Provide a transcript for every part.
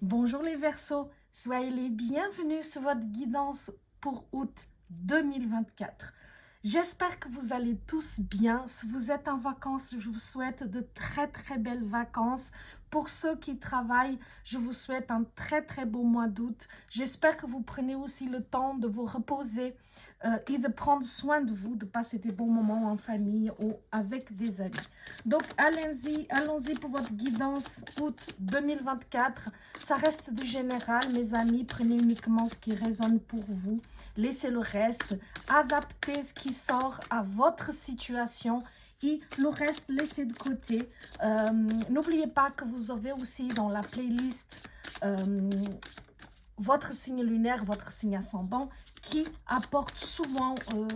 Bonjour les Verseaux, soyez les bienvenus sur votre guidance pour août 2024. J'espère que vous allez tous bien. Si vous êtes en vacances, je vous souhaite de très belles vacances. Pour ceux qui travaillent, je vous souhaite un très beau mois d'août. J'espère que vous prenez aussi le temps de vous reposer et de prendre soin de vous, de passer des bons moments en famille ou avec des amis. Donc allons-y pour votre guidance août 2024. Ça reste du général, mes amis. Prenez uniquement ce qui résonne pour vous. Laissez le reste. Adaptez ce qui sort à votre situation et le reste, laissez de côté. N'oubliez pas que vous avez aussi dans la playlist votre signe lunaire, votre signe ascendant qui apporte souvent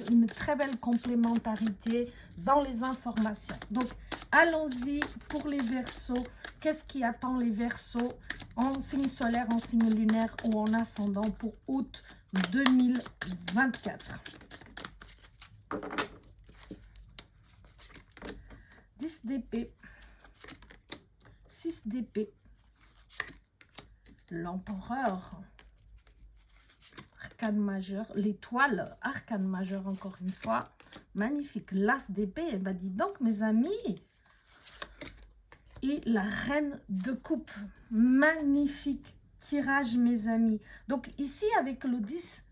une très belle complémentarité dans les informations. Donc, allons-y pour les Verseaux. Qu'est-ce qui attend les Verseaux en signe solaire, en signe lunaire ou en ascendant pour août 2024? 10 d'épée, 6 d'épée, l'empereur, arcane majeur, l'étoile, arcane majeur encore une fois, magnifique, l'as d'épée, eh ben dis donc mes amis, et la reine de coupe, magnifique tirage mes amis. Donc ici avec le 10,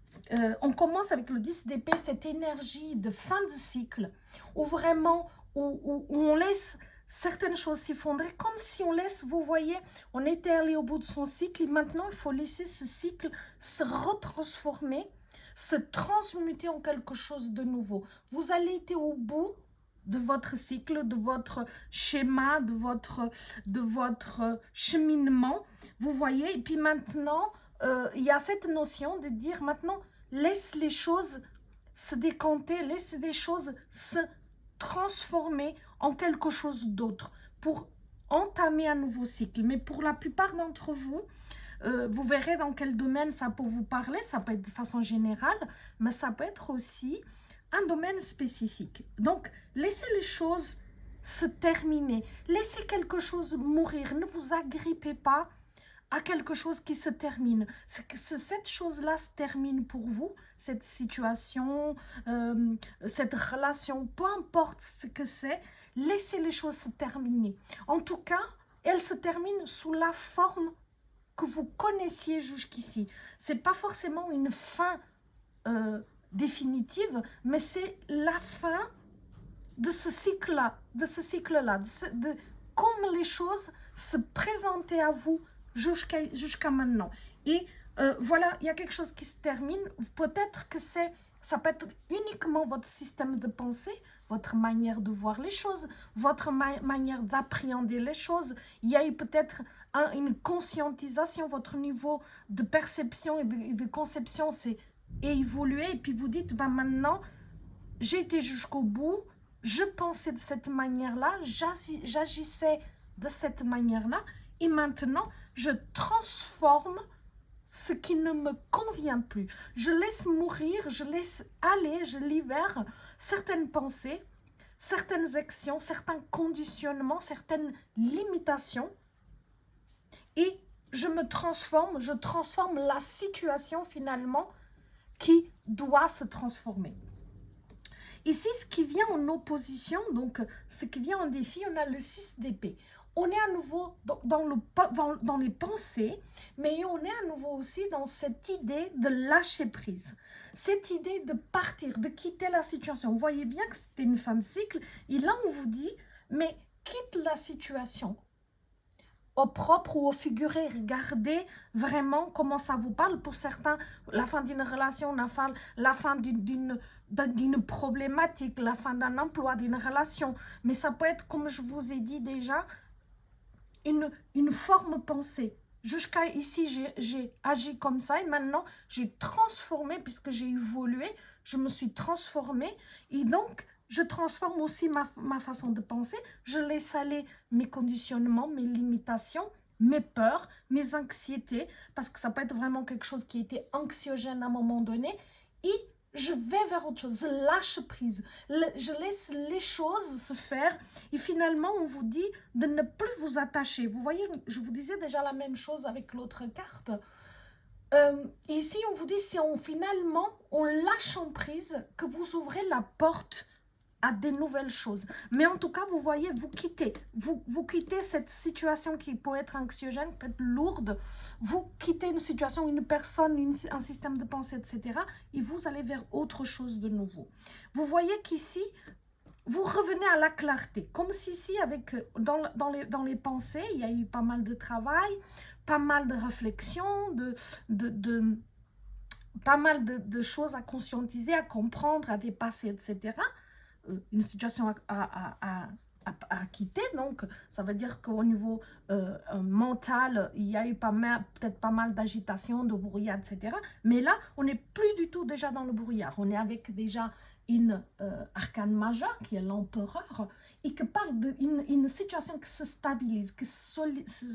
on commence avec le 10 d'épée, cette énergie de fin de cycle, où vraiment, où on laisse certaines choses s'effondrer, comme si on laisse, vous voyez, on était allé au bout de son cycle, et maintenant il faut laisser ce cycle se retransformer, se transmuter en quelque chose de nouveau. Vous allez être au bout de votre cycle, de votre schéma, de votre cheminement, vous voyez, et puis maintenant, il y a cette notion de dire maintenant, laisse les choses se décanter, laisse les choses se transformer en quelque chose d'autre pour entamer un nouveau cycle. Mais pour la plupart d'entre vous, vous verrez dans quel domaine ça peut vous parler, ça peut être de façon générale, mais ça peut être aussi un domaine spécifique. Donc, laissez les choses se terminer, laissez quelque chose mourir, ne vous agrippez pas à quelque chose qui se termine. C'est que cette chose-là se termine pour vous, cette situation, cette relation, peu importe ce que c'est, laissez les choses se terminer. En tout cas, elles se terminent sous la forme que vous connaissiez jusqu'ici. C'est pas forcément une fin définitive, mais c'est la fin de ce cycle-là, de comme les choses se présentaient à vous jusqu'à maintenant. Et voilà, il y a quelque chose qui se termine. Peut-être que ça peut être uniquement votre système de pensée, votre manière de voir les choses, votre manière d'appréhender les choses. Il y a eu peut-être une conscientisation, votre niveau de perception et de conception s'est évolué. Et puis vous dites, ben maintenant, j'ai été jusqu'au bout, je pensais de cette manière-là, j'agissais de cette manière-là, et maintenant, je transforme ce qui ne me convient plus. Je laisse mourir, je laisse aller, je libère certaines pensées, certaines actions, certains conditionnements, certaines limitations, et je transforme la situation finalement qui doit se transformer. Ici, ce qui vient en opposition, donc ce qui vient en défi, on a le 6 d'épée. On est à nouveau dans les pensées, mais on est à nouveau aussi dans cette idée de lâcher prise. Cette idée de partir, de quitter la situation. Vous voyez bien que c'était une fin de cycle. Et là, on vous dit, mais quitte la situation. Au propre ou au figuré, regardez vraiment comment ça vous parle. Pour certains, la fin d'une relation, la fin d'une problématique, la fin d'un emploi, d'une relation. Mais ça peut être, comme je vous ai dit déjà, une forme pensée. Jusqu'à ici, j'ai agi comme ça et maintenant, j'ai transformé, puisque j'ai évolué, je me suis transformée et donc, je transforme aussi ma façon de penser, je laisse aller mes conditionnements, mes limitations, mes peurs, mes anxiétés, parce que ça peut être vraiment quelque chose qui était anxiogène à un moment donné, et je vais vers autre chose, je lâche prise, je laisse les choses se faire et finalement on vous dit de ne plus vous attacher. Vous voyez, je vous disais déjà la même chose avec l'autre carte. Ici on vous dit si finalement on lâche en prise que vous ouvrez la porte à des nouvelles choses. Mais en tout cas, vous voyez, vous quittez cette situation qui peut être anxiogène, peut être lourde, vous quittez une situation, une personne, un système de pensée, etc. Et vous allez vers autre chose de nouveau. Vous voyez qu'ici, vous revenez à la clarté, comme si ici, dans les pensées, il y a eu pas mal de travail, pas mal de réflexion, pas mal de choses à conscientiser, à comprendre, à dépasser, etc. Une situation à quitter, donc ça veut dire qu'au niveau mental, il y a eu peut-être pas mal d'agitation, de brouillard, etc. Mais là, on n'est plus du tout déjà dans le brouillard. On est avec déjà une arcane majeure qui est l'empereur et qui parle d'une situation qui se stabilise, qui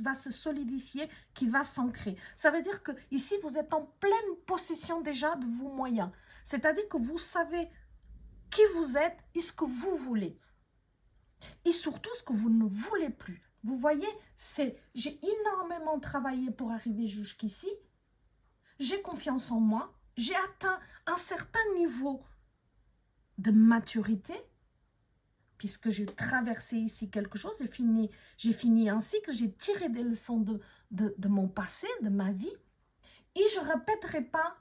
va se solidifier, qui va s'ancrer. Ça veut dire que ici vous êtes en pleine possession déjà de vos moyens. C'est-à-dire que vous savez qui vous êtes et ce que vous voulez. Et surtout ce que vous ne voulez plus. Vous voyez, j'ai énormément travaillé pour arriver jusqu'ici. J'ai confiance en moi. J'ai atteint un certain niveau de maturité, puisque j'ai traversé ici quelque chose. J'ai fini un cycle, j'ai tiré des leçons de mon passé, de ma vie. Et je ne répéterai pas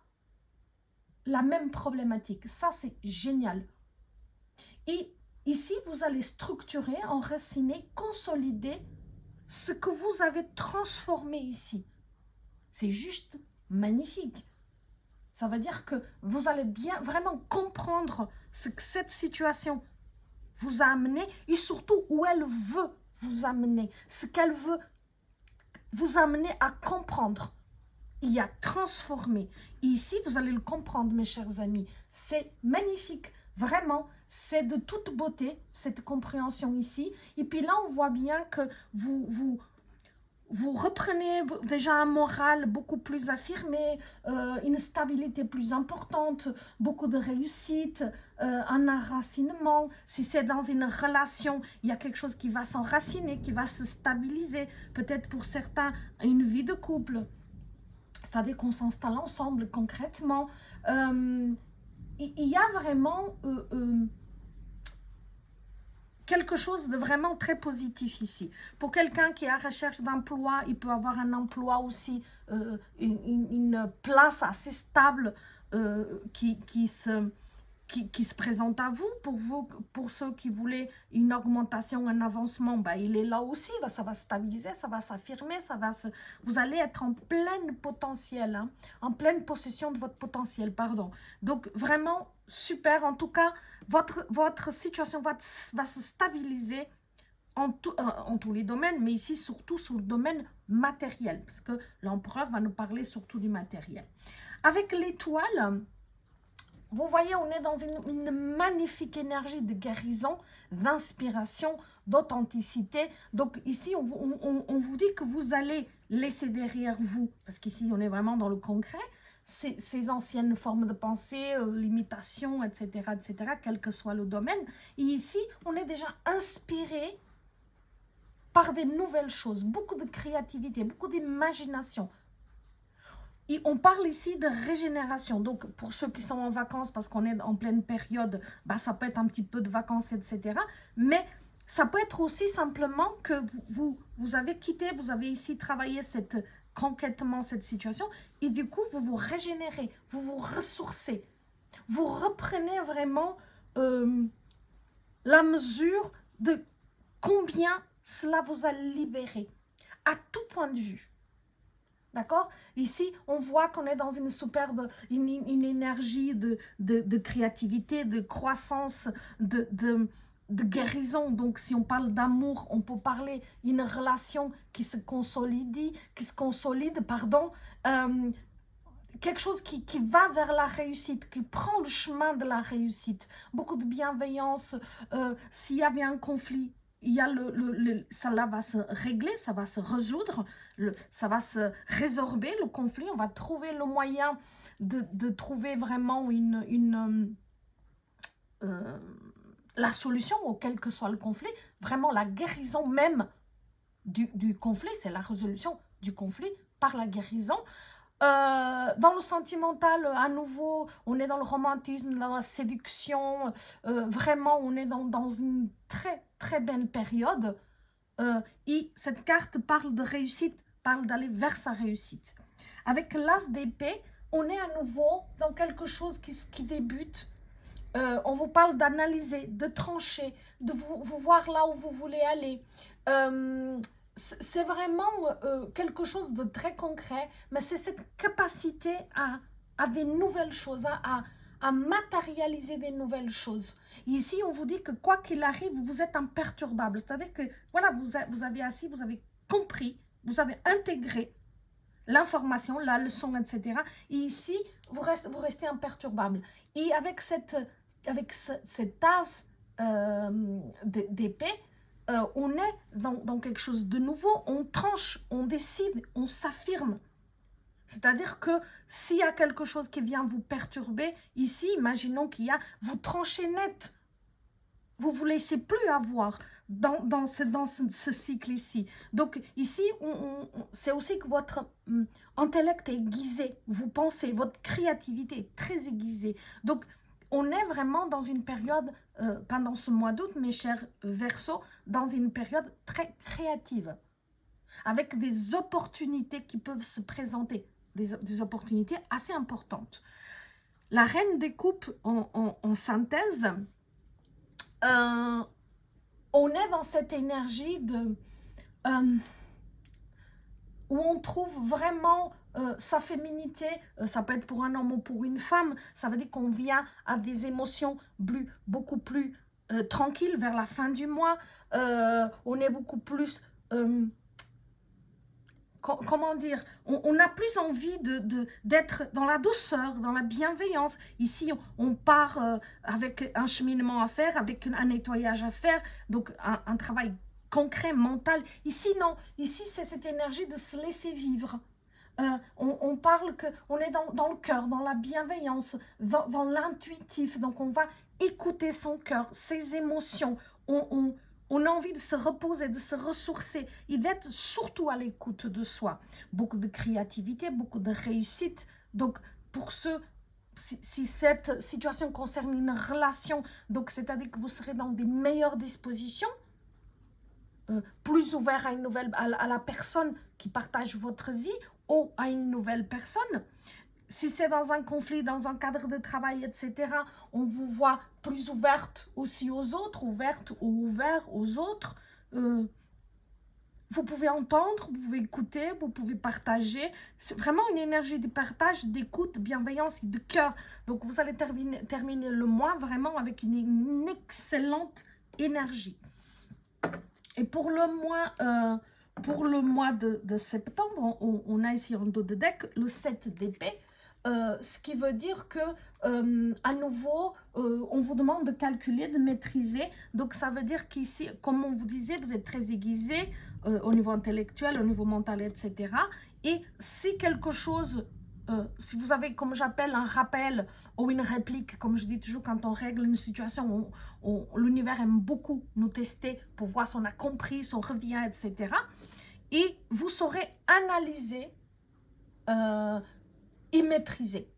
la même problématique. Ça, c'est génial. Et ici, vous allez structurer, enraciner, consolider ce que vous avez transformé ici. C'est juste magnifique. Ça veut dire que vous allez bien vraiment comprendre ce que cette situation vous a amené et surtout où elle veut vous amener, ce qu'elle veut vous amener à comprendre et à transformer. Et ici, vous allez le comprendre, mes chers amis. C'est magnifique. Vraiment, c'est de toute beauté, cette compréhension ici. Et puis là, on voit bien que vous reprenez déjà un moral beaucoup plus affirmé, une stabilité plus importante, beaucoup de réussite, un enracinement. Si c'est dans une relation, il y a quelque chose qui va s'enraciner, qui va se stabiliser. Peut-être pour certains, une vie de couple. C'est-à-dire qu'on s'installe ensemble concrètement. Il y a vraiment quelque chose de vraiment très positif ici. Pour quelqu'un qui est à la recherche d'emploi, il peut avoir un emploi aussi, une place assez stable qui se présente à vous. Pour ceux qui voulaient une augmentation, un avancement, ben, il est là aussi, ben, ça va se stabiliser, ça va s'affirmer, vous allez être en plein potentiel, hein, en pleine possession de votre potentiel, pardon. Donc vraiment super, en tout cas, votre situation va se stabiliser en tous les domaines, mais ici surtout sur le domaine matériel, parce que l'empereur va nous parler surtout du matériel. Avec l'étoile, vous voyez, on est dans une magnifique énergie de guérison, d'inspiration, d'authenticité. Donc ici, on vous dit que vous allez laisser derrière vous, parce qu'ici, on est vraiment dans le concret, ces anciennes formes de pensée, limitations, etc., quel que soit le domaine. Et ici, on est déjà inspiré par des nouvelles choses, beaucoup de créativité, beaucoup d'imagination. Et on parle ici de régénération. Donc, pour ceux qui sont en vacances, parce qu'on est en pleine période, bah, ça peut être un petit peu de vacances, etc. Mais ça peut être aussi simplement que vous avez quitté, vous avez ici travaillé concrètement cette situation. Et du coup, vous vous régénérez, vous vous ressourcez. Vous reprenez vraiment la mesure de combien cela vous a libéré, à tout point de vue. D'accord? Ici, on voit qu'on est dans une superbe, une énergie de créativité, de croissance, de guérison. Donc, si on parle d'amour, on peut parler d'une relation qui se consolide, quelque chose qui va vers la réussite, qui prend le chemin de la réussite. Beaucoup de bienveillance. S'il y avait un conflit, il y a cela va se régler, ça va se résoudre, ça va se résorber le conflit. On va trouver le moyen de trouver vraiment la solution, quel que soit le conflit. Vraiment la guérison même du conflit, c'est la résolution du conflit par la guérison. Dans le sentimental, à nouveau, on est dans le romantisme, dans la séduction. Vraiment, on est dans une très, très belle période. Et cette carte parle de réussite, parle d'aller vers sa réussite. Avec l'as d'épée, on est à nouveau dans quelque chose qui débute. On vous parle d'analyser, de trancher, de vous voir là où vous voulez aller. C'est vraiment quelque chose de très concret, mais c'est cette capacité à des nouvelles choses, à matérialiser des nouvelles choses. Ici, on vous dit que quoi qu'il arrive, vous êtes imperturbable. C'est-à-dire que, voilà, vous avez assis, vous avez compris, vous avez intégré l'information, la leçon, etc. Et ici, vous restez imperturbable. Et avec cette as d'épée, on est dans quelque chose de nouveau, on tranche, on décide, on s'affirme. C'est-à-dire que s'il y a quelque chose qui vient vous perturber, ici, imaginons vous tranchez net. Vous ne vous laissez plus avoir dans ce cycle ici. Donc ici, c'est aussi que votre intellect est aiguisé. Vous pensez, votre créativité est très aiguisée. Donc, on est vraiment dans une période, pendant ce mois d'août, mes chers Verseaux, dans une période très créative, avec des opportunités qui peuvent se présenter, des opportunités assez importantes. La reine des coupes en synthèse, on est dans cette énergie où on trouve vraiment sa féminité, ça peut être pour un homme ou pour une femme, ça veut dire qu'on vient à des émotions beaucoup plus tranquilles vers la fin du mois, on est beaucoup plus, comment dire, on a plus envie d'être dans la douceur, dans la bienveillance. Ici, on part avec un cheminement à faire, avec un nettoyage à faire, donc un travail concret, mental. Ici, non. Ici, c'est cette énergie de se laisser vivre. On parle qu'on est dans le cœur, dans la bienveillance, dans l'intuitif. Donc, on va écouter son cœur, ses émotions. On a envie de se reposer, de se ressourcer et d'être surtout à l'écoute de soi. Beaucoup de créativité, beaucoup de réussite. Donc, pour ceux, si cette situation concerne une relation, donc c'est-à-dire que vous serez dans des meilleures dispositions, plus ouvert à la personne qui partage votre vie ou à une nouvelle personne. Si c'est dans un conflit, dans un cadre de travail, etc., on vous voit plus ouverte aussi aux autres, ouverte ou ouvert aux autres. Vous pouvez entendre, vous pouvez écouter, vous pouvez partager. C'est vraiment une énergie de partage, d'écoute, de bienveillance et de cœur. Donc, vous allez terminer le mois vraiment avec une excellente énergie. Et pour le mois de septembre, on a ici en dos de deck le 7 d'épée, ce qui veut dire que, à nouveau, on vous demande de calculer, de maîtriser. Donc, ça veut dire qu'ici, comme on vous disait, vous êtes très aiguisé au niveau intellectuel, au niveau mental, etc. Et si quelque chose... si vous avez, comme j'appelle, un rappel ou une réplique, comme je dis toujours, quand on règle une situation, l'univers aime beaucoup nous tester pour voir si on a compris, si on revient, etc. Et vous saurez analyser et maîtriser.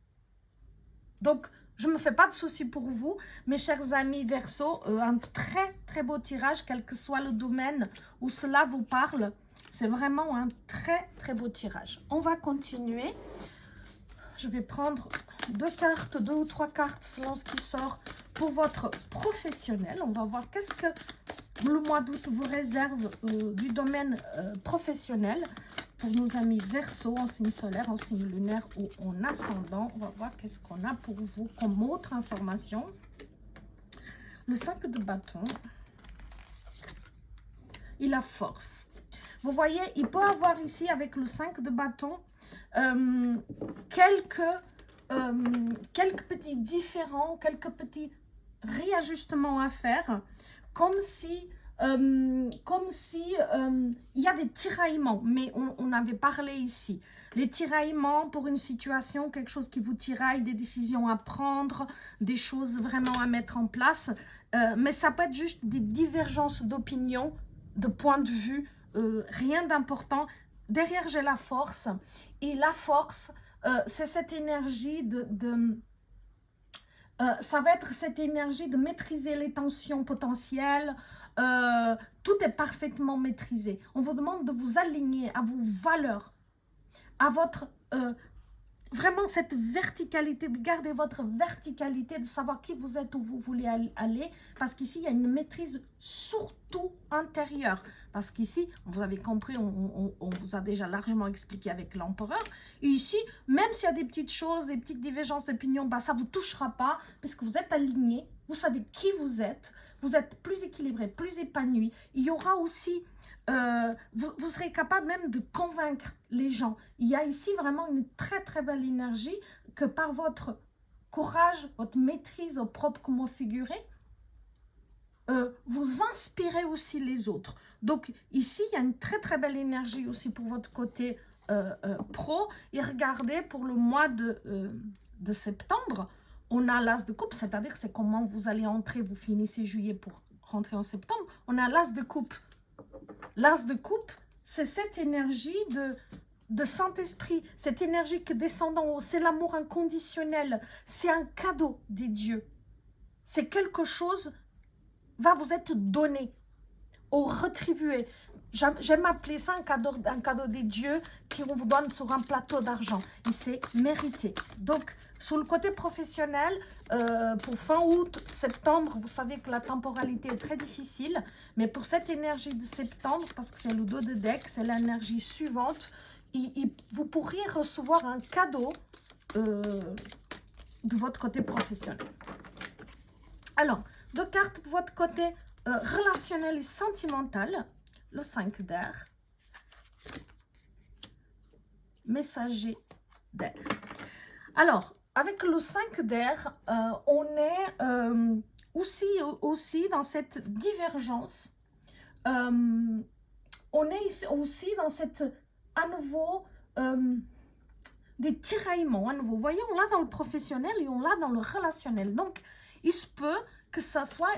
Donc, je ne me fais pas de soucis pour vous, mes chers amis Verseaux. Un très, très beau tirage, quel que soit le domaine où cela vous parle. C'est vraiment un très, très beau tirage. On va continuer. Je vais prendre deux ou trois cartes selon ce qui sort pour votre professionnel. On va voir qu'est-ce que le mois d'août vous réserve du domaine professionnel pour nos amis Verseaux en signe solaire, en signe lunaire ou en ascendant. On va voir qu'est-ce qu'on a pour vous comme autre information. Le 5 de bâton et la force. Vous voyez, il peut avoir ici avec le 5 de bâton quelques petits différends, quelques petits réajustements à faire, comme si comme si il y a des tiraillements, mais on avait parlé ici. Les tiraillements pour une situation, quelque chose qui vous tiraille, des décisions à prendre, des choses vraiment à mettre en place. Mais ça peut être juste des divergences d'opinion, de point de vue, rien d'important. Derrière, j'ai la force. Et la force, c'est cette énergie ça va être cette énergie de maîtriser les tensions potentielles. Tout est parfaitement maîtrisé. On vous demande de vous aligner à vos valeurs, à votre... vraiment cette verticalité, de garder votre verticalité, de savoir qui vous êtes, où vous voulez aller, parce qu'ici, il y a une maîtrise surtout intérieure. Parce qu'ici, vous avez compris, on vous a déjà largement expliqué avec l'empereur, et ici, même s'il y a des petites choses, des petites divergences d'opinion, bah, ça ne vous touchera pas, parce que vous êtes aligné, vous savez qui vous êtes plus équilibré, plus épanoui. Il y aura aussi... vous serez capable même de convaincre les gens. Il y a ici vraiment une très très belle énergie que par votre courage, votre maîtrise au propre comment figurer, vous inspirez aussi les autres. Donc ici, il y a une très très belle énergie aussi pour votre côté pro. Et regardez, pour le mois de septembre, on a l'as de coupe, c'est-à-dire c'est comment vous allez entrer, vous finissez juillet pour rentrer en septembre. On a l'as de coupe. L'as de coupe, c'est cette énergie de Saint-Esprit, cette énergie qui descend d'en haut, c'est l'amour inconditionnel, c'est un cadeau des dieux. C'est quelque chose va vous être donné ou retribué. J'aime appeler ça un cadeau des dieux qu'on vous donne sur un plateau d'argent. Et c'est mérité. Donc, sur le côté professionnel, pour fin août, septembre, vous savez que la temporalité est très difficile. Mais pour cette énergie de septembre, parce que c'est le dos de deck, c'est l'énergie suivante, vous pourriez recevoir un cadeau de votre côté professionnel. Alors, deux cartes pour votre côté relationnel et sentimental. Le 5 d'air. Messager d'air. Alors, avec le 5 d'air, on est aussi dans cette divergence. On est aussi dans cette, à nouveau, des tiraillements. À nouveau, vous voyez, on l'a dans le professionnel et on l'a dans le relationnel. Donc, il se peut que ça soit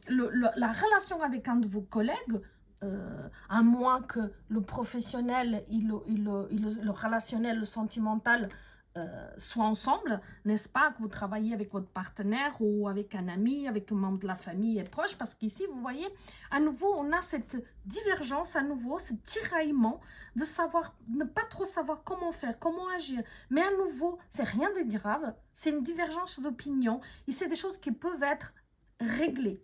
la relation avec un de vos collègues, à moins que le professionnel et le relationnel, le sentimental soient ensemble, n'est-ce pas, que vous travaillez avec votre partenaire ou avec un ami, avec un membre de la famille et proche, parce qu'ici, vous voyez, à nouveau, on a cette divergence, à nouveau, ce tiraillement de savoir, ne pas trop savoir comment faire, comment agir, mais à nouveau, c'est rien de grave, c'est une divergence d'opinion et c'est des choses qui peuvent être réglées.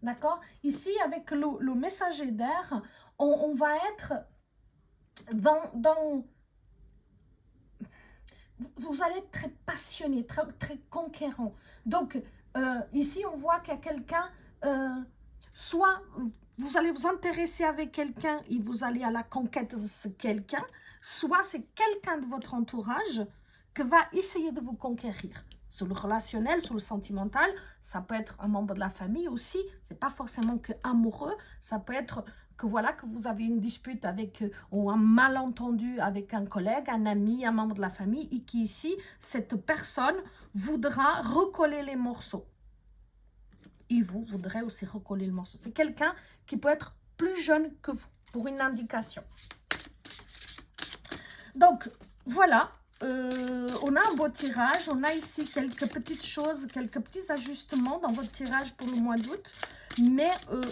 D'accord? Ici, avec le messager d'air, on va être dans... Vous allez être très passionné, très conquérant. Donc, ici, on voit qu'il y a quelqu'un, soit vous allez vous intéresser avec quelqu'un et vous allez à la conquête de ce quelqu'un, soit c'est quelqu'un de votre entourage qui va essayer de vous conquérir. Sur le relationnel, sur le sentimental, ça peut être un membre de la famille aussi, c'est pas forcément que amoureux, ça peut être que voilà, que vous avez une dispute avec, ou un malentendu avec un collègue, un ami, un membre de la famille, et qu'ici, cette personne voudra recoller les morceaux. Et vous voudrez aussi recoller le morceau. C'est quelqu'un qui peut être plus jeune que vous, pour une indication. Donc, voilà. On a un beau tirage, on a ici quelques petites choses, quelques petits ajustements dans votre tirage pour le mois d'août, mais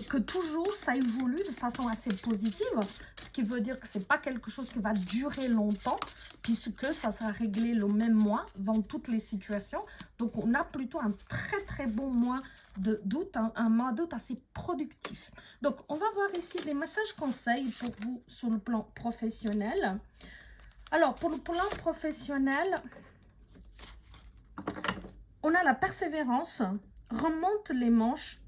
que toujours ça évolue de façon assez positive, ce qui veut dire que ce n'est pas quelque chose qui va durer longtemps, puisque ça sera réglé le même mois dans toutes les situations. Donc on a plutôt un très très bon mois d'août, un mois d'août assez productif. Donc on va voir ici des messages conseils pour vous sur le plan professionnel. Alors, pour le plan professionnel, on a la persévérance, remonte les manches,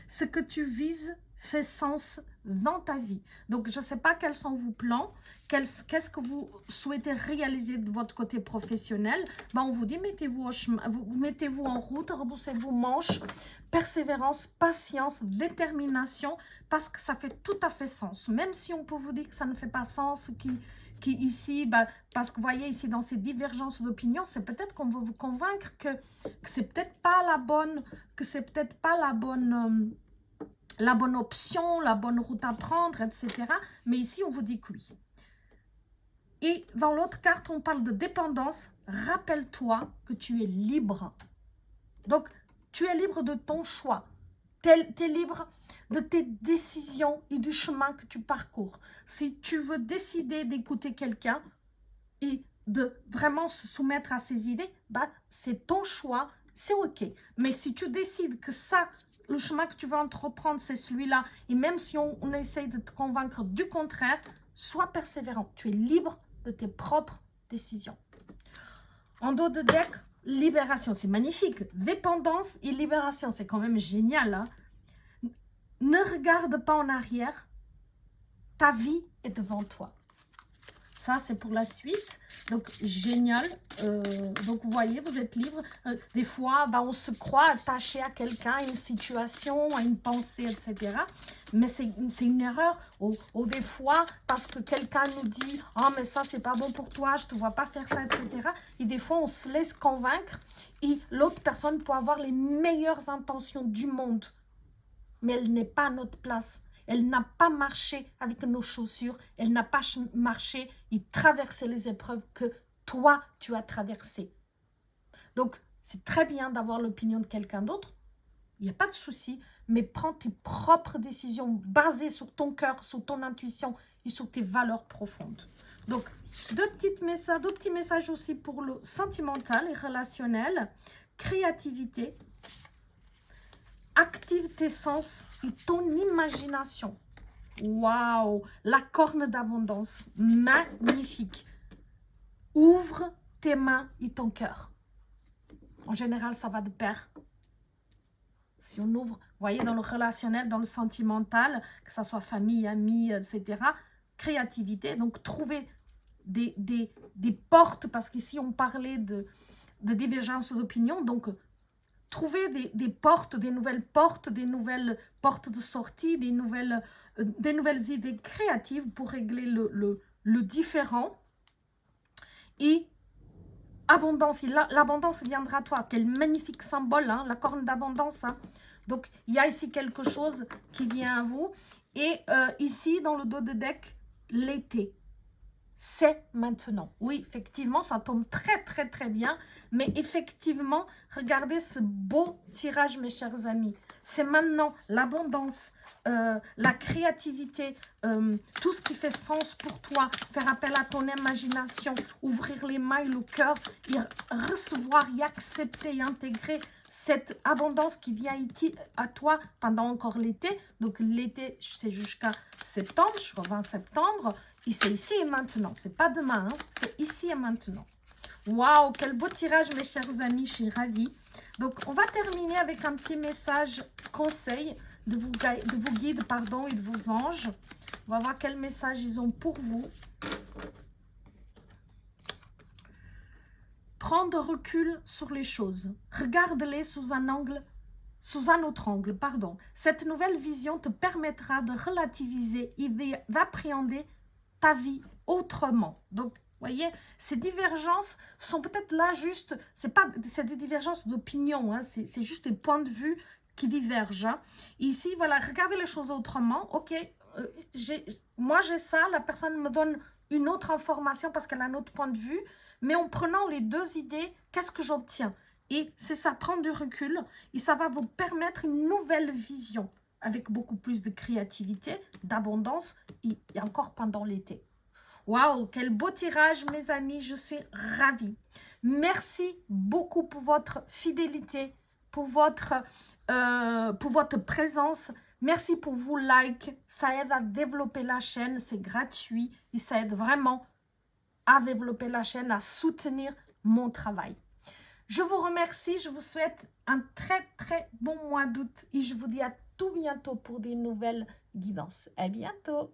ce que tu vises, fait sens dans ta vie. Donc, je ne sais pas quels sont vos plans, qu'est-ce que vous souhaitez réaliser de votre côté professionnel. Ben, on vous dit, mettez-vous au chemin, mettez-vous en route, rebroussez-vous manches, persévérance, patience, détermination, parce que ça fait tout à fait sens. Même si on peut vous dire que ça ne fait pas sens, qui ici, bah, parce que vous voyez ici dans ces divergences d'opinion, c'est peut-être qu'on veut vous convaincre que c'est peut-être pas la bonne, que c'est peut-être pas la bonne option, la bonne route à prendre, etc. Mais ici, on vous dit que oui. Et dans l'autre carte, on parle de dépendance. Rappelle-toi que tu es libre. Donc, tu es libre de ton choix. Tu es libre de tes décisions et du chemin que tu parcours. Si tu veux décider d'écouter quelqu'un et de vraiment se soumettre à ses idées, bah, c'est ton choix, c'est OK. Mais si tu décides que ça, le chemin que tu veux entreprendre, c'est celui-là, et même si on essaye de te convaincre du contraire, sois persévérant. Tu es libre de tes propres décisions. En dos de deck, libération, c'est magnifique. Dépendance et libération, c'est quand même génial. Hein? Ne regarde pas en arrière. Ta vie est devant toi. Ça, c'est pour la suite. Donc, génial. Donc, vous voyez, vous êtes libre. Des fois, bah, on se croit attaché à quelqu'un, à une situation, à une pensée, etc. Mais c'est une erreur. Ou des fois, parce que quelqu'un nous dit « Ah, mais ça, c'est pas bon pour toi, je te vois pas faire ça, etc. » Et des fois, on se laisse convaincre et l'autre personne peut avoir les meilleures intentions du monde. Mais elle n'est pas à notre place. Elle n'a pas marché avec nos chaussures. Elle n'a pas marché et traversé les épreuves que toi, tu as traversées. Donc, c'est très bien d'avoir l'opinion de quelqu'un d'autre. Il n'y a pas de souci. Mais prends tes propres décisions basées sur ton cœur, sur ton intuition et sur tes valeurs profondes. Donc, deux petits messages aussi pour le sentimental et relationnel. Créativité. Active tes sens et ton imagination. Waouh! La corne d'abondance. Magnifique. Ouvre tes mains et ton cœur. En général, ça va de pair. Si on ouvre, vous voyez, dans le relationnel, dans le sentimental, que ce soit famille, amis, etc. Créativité. Donc, trouver des portes, parce qu'ici, on parlait de divergence d'opinion. Donc, trouver des portes, des nouvelles portes de sortie, des nouvelles idées créatives pour régler le différent. Et abondance, l'abondance viendra à toi. Quel magnifique symbole, hein, la corne d'abondance. Hein. Donc, il y a ici quelque chose qui vient à vous. Et ici, dans le dos de deck, l'été. C'est maintenant. Oui, effectivement, ça tombe très, très, très bien. Mais effectivement, regardez ce beau tirage, mes chers amis. C'est maintenant l'abondance, la créativité, tout ce qui fait sens pour toi, faire appel à ton imagination, ouvrir les mains et le cœur, et recevoir et accepter et intégrer cette abondance qui vient à toi pendant encore l'été. Donc, l'été, c'est jusqu'à septembre, jusqu'au 20 septembre. Et c'est ici et maintenant. C'est pas demain, hein, c'est ici et maintenant. Waouh, quel beau tirage, mes chers amis. Je suis ravie. Donc, on va terminer avec un petit message conseil de vos guides, pardon, et de vos anges. On va voir quel message ils ont pour vous. Prendre recul sur les choses. Regarde-les sous un autre angle, pardon. Cette nouvelle vision te permettra de relativiser et d'appréhender ta vie autrement. Donc, vous voyez, ces divergences sont peut-être là juste, c'est des divergences d'opinion, hein, c'est juste des points de vue qui divergent. Hein. Ici, voilà, regardez les choses autrement. Ok, moi j'ai ça, la personne me donne une autre information parce qu'elle a un autre point de vue, mais en prenant les deux idées, qu'est-ce que j'obtiens? Et c'est ça, prendre du recul, et ça va vous permettre une nouvelle vision avec beaucoup plus de créativité, d'abondance, et encore pendant l'été. Waouh, quel beau tirage, mes amis, je suis ravie. Merci beaucoup pour votre fidélité, pour votre présence. Merci pour vos likes, ça aide à développer la chaîne, c'est gratuit et ça aide vraiment à développer la chaîne, à soutenir mon travail. Je vous remercie, je vous souhaite un très très bon mois d'août et je vous dis à tout bientôt pour des nouvelles guidances. À bientôt!